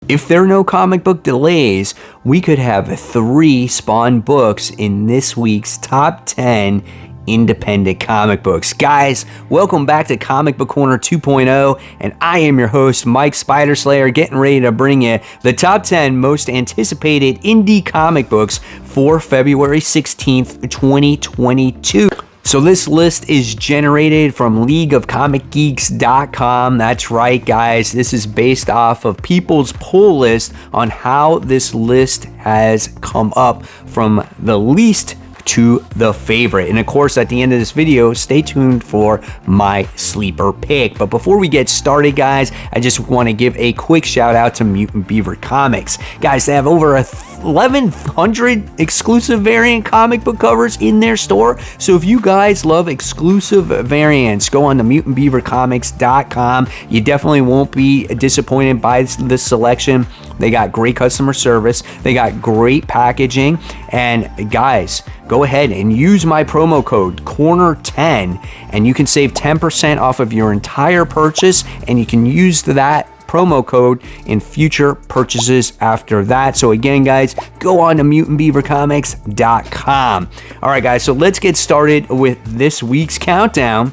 If there are no comic book delays, we could have 3 Spawn books in this week's top 10 independent comic books. Guys, welcome back to Comic Book Corner 2.0, and I am your host, Mike Spider Slayer, getting ready to bring you the top 10 most anticipated indie comic books for February 16th, 2022. So this list is generated from leagueofcomicgeeks.com. That's right, guys. This is based off of people's pull list on how this list has come up from the least to the favorite. And of course, at the end of this video, stay tuned for my sleeper pick. But before we get started, guys, I just want to give a quick shout out to Mutant Beaver Comics. Guys, they have over 1,100 exclusive variant comic book covers in their store. So if you guys love exclusive variants, go on to mutantbeavercomics.com. You definitely won't be disappointed by this selection. They got great customer service. They got great packaging. And guys, go ahead and use my promo code CORNER10 and you can save 10% off of your entire purchase, and you can use that promo code in future purchases after that. So again, guys, go on to mutantbeavercomics.com. All right, guys, so let's get started with this week's countdown,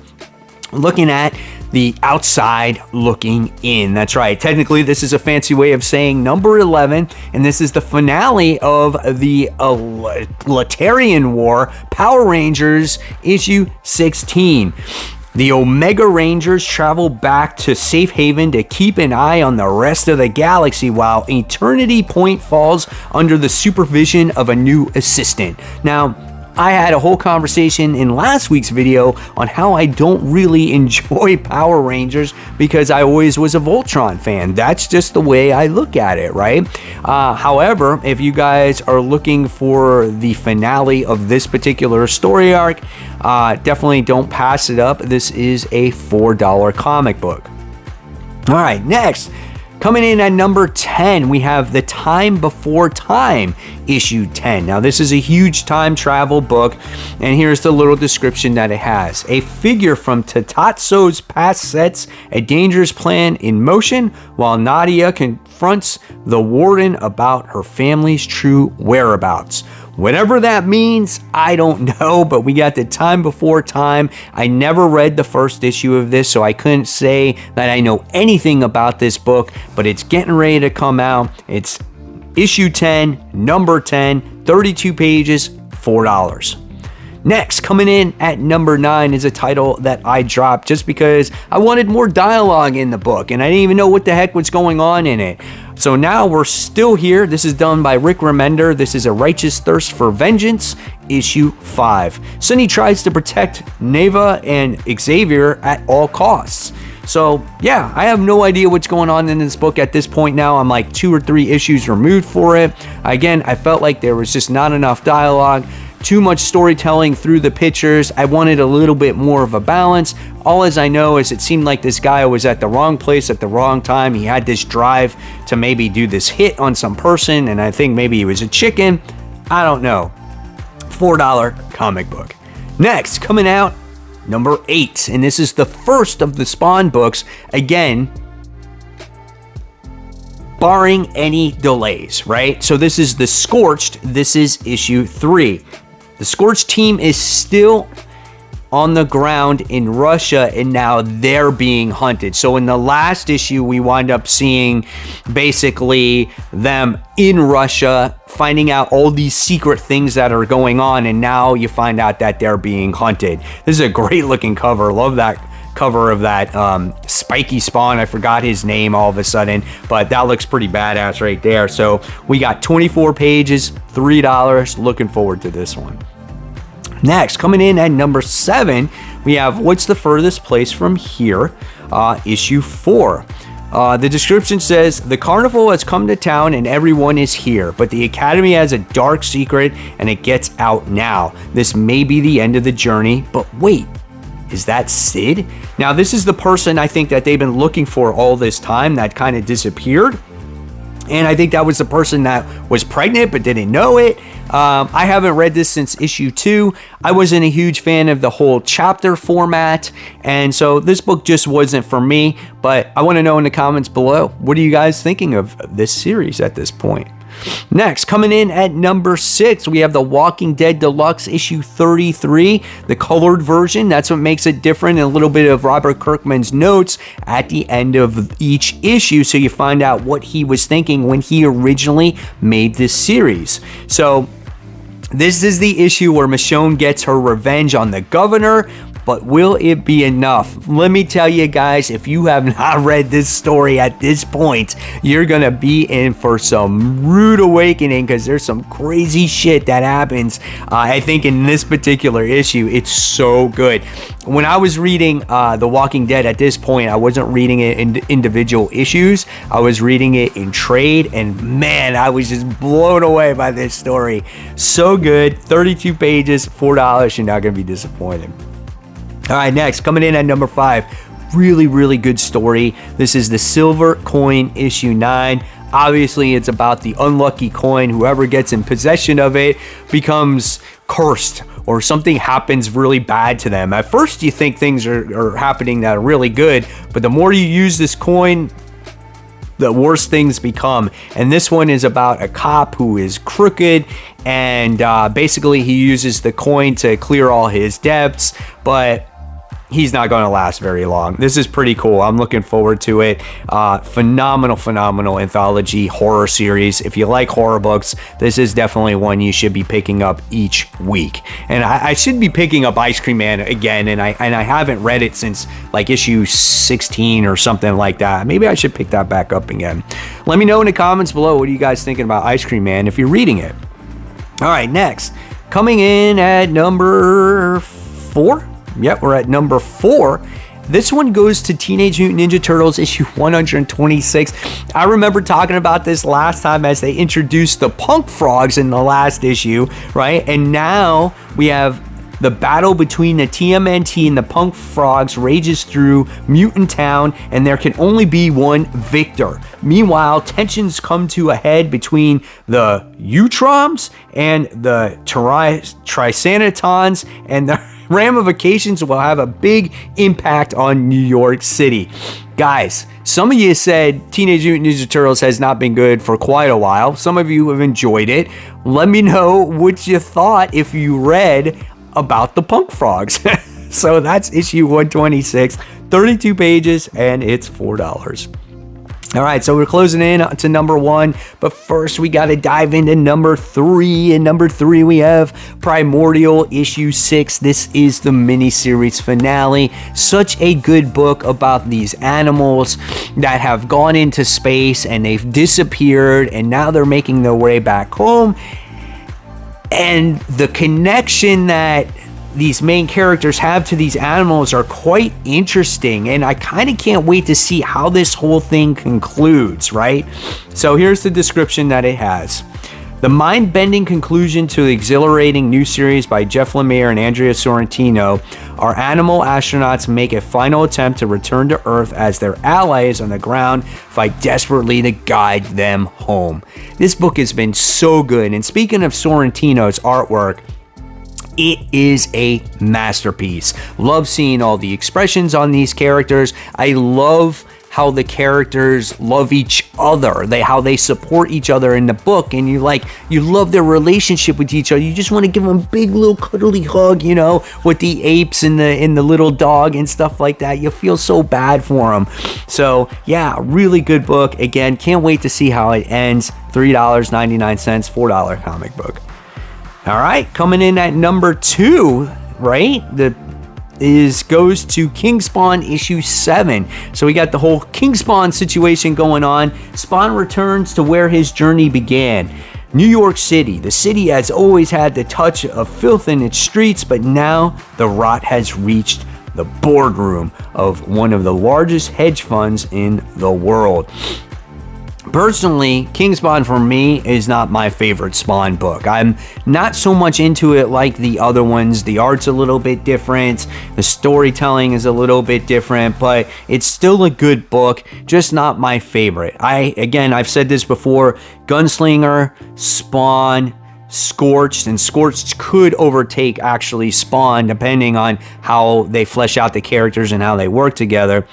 looking at the outside looking in. That's right. Technically, this is a fancy way of saying number 11, and this is the finale of the Latarian War Power Rangers issue 16. The Omega Rangers travel back to Safe Haven to keep an eye on the rest of the galaxy while Eternity Point falls under the supervision of a new assistant. Now, I had a whole conversation in last week's video on how I don't really enjoy Power Rangers because I always was a Voltron fan. That's just the way I look at it, right? However, if you guys are looking for the finale of this particular story arc, definitely don't pass it up. This is a $4 comic book. All right, next. Coming in at number 10, we have The Time Before Time, issue 10. Now, this is a huge time travel book, and here's the little description that it has. A figure from Tatatso's past sets a dangerous plan in motion while Nadia confronts the warden about her family's true whereabouts. Whatever that means, I don't know, but we got The Time Before Time. I never read the first issue of this, so I couldn't say that I know anything about this book, but it's getting ready to come out. It's issue 10, number 10, 32 pages, $4. Next, coming in at number 9 is a title that I dropped just because I wanted more dialogue in the book, and I didn't even know what the heck was going on in it. So now we're still here. This is done by Rick Remender. This is A Righteous Thirst for Vengeance, issue 5. Sunny tries to protect Neva and Xavier at all costs. So yeah, I have no idea what's going on in this book at this point now. I'm like 2 or 3 issues removed for it. Again, I felt like there was just not enough dialogue. Too much storytelling through the pictures. I wanted a little bit more of a balance. All as I know is it seemed like this guy was at the wrong place at the wrong time. He had this drive to maybe do this hit on some person, and I think maybe he was a chicken. I don't know. $4 comic book. Next, coming out, number 8, and this is the first of the Spawn books. Again, barring any delays, right? So this is the Scorched. This is issue 3. The Scorched team is still on the ground in Russia, and now they're being hunted. So in the last issue, we wind up seeing basically them in Russia, finding out all these secret things that are going on, and now you find out that they're being hunted. This is a great looking cover. Love that cover of that spiky Spawn. I forgot his name all of a sudden, but that looks pretty badass right there. So we got 24 pages, $3. Looking forward to this one. Next, coming in at number 7, we have What's the Furthest Place from Here, issue 4. The description says, the carnival has come to town and everyone is here, but the academy has a dark secret and it gets out now. This may be the end of the journey, but wait, is that Sid? Now, this is the person I think that they've been looking for all this time that kind of disappeared. And I think that was the person that was pregnant but didn't know it. I haven't read this since issue 2. I wasn't a huge fan of the whole chapter format, and so this book just wasn't for me. But I want to know in the comments below, what are you guys thinking of this series at this point? Next, coming in at number 6, we have The Walking Dead Deluxe issue 33, the colored version. That's what makes it different, and a little bit of Robert Kirkman's notes at the end of each issue, so you find out what he was thinking when he originally made this series. So this is the issue where Michonne gets her revenge on the governor. But will it be enough? Let me tell you guys, if you have not read this story at this point, you're going to be in for some rude awakening, because there's some crazy shit that happens. I think in this particular issue, it's so good. When I was reading The Walking Dead at this point, I wasn't reading it in individual issues. I was reading it in trade, and man, I was just blown away by this story. So good. 32 pages, $4. You're not going to be disappointed. All right, next, coming in at number 5, really good story. This is the Silver Coin issue 9. Obviously, it's about the unlucky coin. Whoever gets in possession of it becomes cursed, or something happens really bad to them. At first, you think things are happening that are really good, but the more you use this coin, the worse things become. And this one is about a cop who is crooked, and basically he uses the coin to clear all his debts, but he's not going to last very long. This is pretty cool. I'm looking forward to it. Phenomenal anthology horror series. If you like horror books, this is definitely one you should be picking up each week. And I should be picking up Ice Cream Man again, and I haven't read it since like issue 16 or something like that. Maybe I should pick that back up again. Let me know in the comments below, what are you guys thinking about Ice Cream Man if you're reading it. All right, next, coming in at number 4. Yep, we're at number 4. This one goes to Teenage Mutant Ninja Turtles issue 126. I remember talking about this last time as they introduced the Punk Frogs in the last issue, right? And now we have the battle between the TMNT and the Punk Frogs rages through Mutant Town, and there can only be one victor. Meanwhile, tensions come to a head between the Utroms and the Trisanatons, and the ramifications will have a big impact on New York City. Guys, some of you said Teenage Mutant Ninja Turtles has not been good for quite a while. Some of you have enjoyed it. Let me know what you thought if you read about the Punk Frogs. So that's issue 126, 32 pages, and it's $4. All right, so we're closing in to number 1, but first we got to dive into number 3. And number 3, we have Primordial issue 6. This is the miniseries finale. Such a good book about these animals that have gone into space and they've disappeared, and now they're making their way back home. And the connection that these main characters have to these animals are quite interesting, and I kind of can't wait to see how this whole thing concludes, right? So here's the description that it has. The mind-bending conclusion to the exhilarating new series by Jeff Lemire and Andrea Sorrentino, our animal astronauts make a final attempt to return to Earth as their allies on the ground fight desperately to guide them home. This book has been so good, and speaking of Sorrentino's artwork, it is a masterpiece. Love seeing all the expressions on these characters. I love how the characters love each other, how they support each other in the book, and you love their relationship with each other. You just want to give them a big little cuddly hug, you know, with the apes and the little dog and stuff like that. You feel so bad for them. So yeah, really good book. Again, can't wait to see how it ends. $3.99, $4 comic book. All right, coming in at number 2, right? Goes to King Spawn issue 7. So we got the whole King Spawn situation going on. Spawn returns to where his journey began. New York City. The city has always had the touch of filth in its streets, but now the rot has reached the boardroom of one of the largest hedge funds in the world. Personally, King Spawn for me is not my favorite Spawn book. I'm not so much into it like the other ones. The art's a little bit different, the storytelling is a little bit different, but it's still a good book, just not my favorite. Again, I've said this before, Gunslinger, Spawn, Scorched, and Scorched could overtake actually Spawn depending on how they flesh out the characters and how they work together.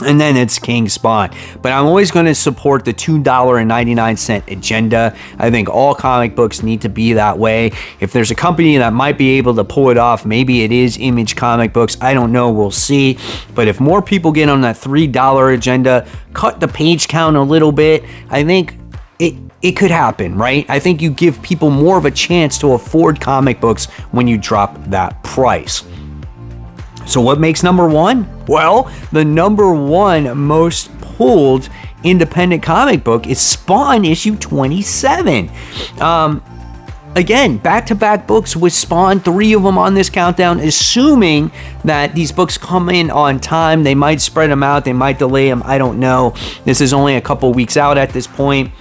And then it's King Spawn. But I'm always going to support the $2.99 agenda. I think all comic books need to be that way. If there's a company that might be able to pull it off, maybe it is Image Comic Books. I don't know. We'll see. But if more people get on that $3 agenda, cut the page count a little bit, I think it could happen, right? I think you give people more of a chance to afford comic books when you drop that price. So what makes number one? Well, the number one most pulled independent comic book is Spawn issue 27. Again, back-to-back books with Spawn, 3 of them on this countdown, assuming that these books come in on time. They might spread them out, they might delay them, I don't know. This is only a couple weeks out at this point.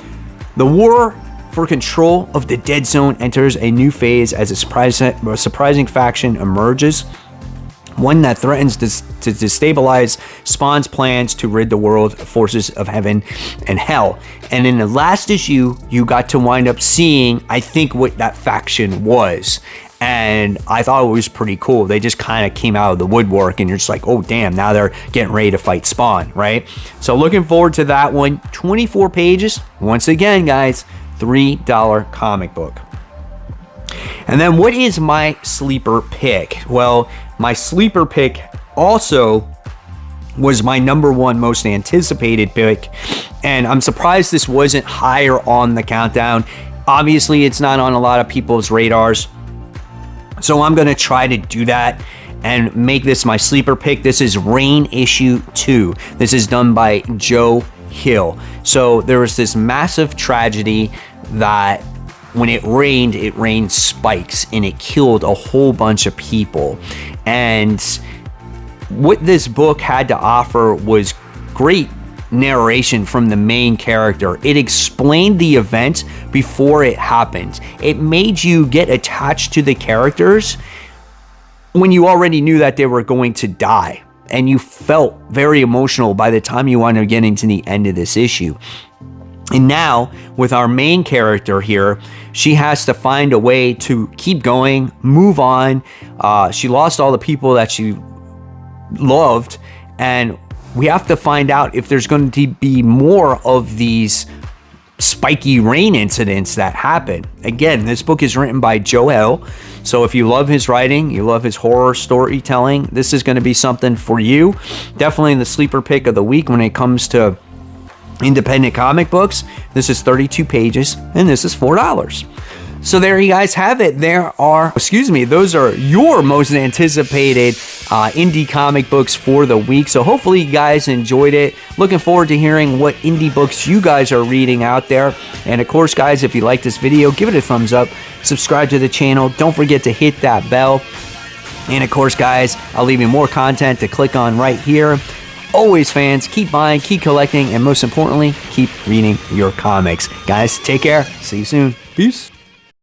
The war for control of the Dead Zone enters a new phase as a surprising faction emerges. One that threatens to destabilize Spawn's plans to rid the world of forces of heaven and hell. And in the last issue, you got to wind up seeing, I think, what that faction was. And I thought it was pretty cool. They just kind of came out of the woodwork and you're just like, oh, damn, now they're getting ready to fight Spawn, right? So looking forward to that one. 24 pages. Once again, guys, $3 comic book. And then what is my sleeper pick? Well, my sleeper pick also was my number one most anticipated pick, and I'm surprised this wasn't higher on the countdown. Obviously, it's not on a lot of people's radars, so I'm going to try to do that and make this my sleeper pick. This is Rain issue 2. This is done by Joe Hill. So there was this massive tragedy that when it rained spikes and it killed a whole bunch of people. And what this book had to offer was great narration from the main character. It explained the event before it happened. It made you get attached to the characters when you already knew that they were going to die. And you felt very emotional by the time you wound up getting to the end of this issue. And now, with our main character here, she has to find a way to keep going, move on. She lost all the people that she loved, and we have to find out if there's going to be more of these spiky rain incidents that happen. Again, this book is written by Joe Hill, so if you love his writing, you love his horror storytelling, this is going to be something for you. Definitely the sleeper pick of the week when it comes to independent comic books. This is 32 pages and this is $4. So there you guys have it. Those are your most anticipated indie comic books for the week. So hopefully you guys enjoyed it. Looking forward to hearing what indie books you guys are reading out there. And of course, guys, if you like this video, give it a thumbs up, subscribe to the channel. Don't forget to hit that bell. And of course, guys, I'll leave you more content to click on right here. Always, fans, keep buying, keep collecting, and most importantly, keep reading your comics. Guys, take care. See you soon. Peace.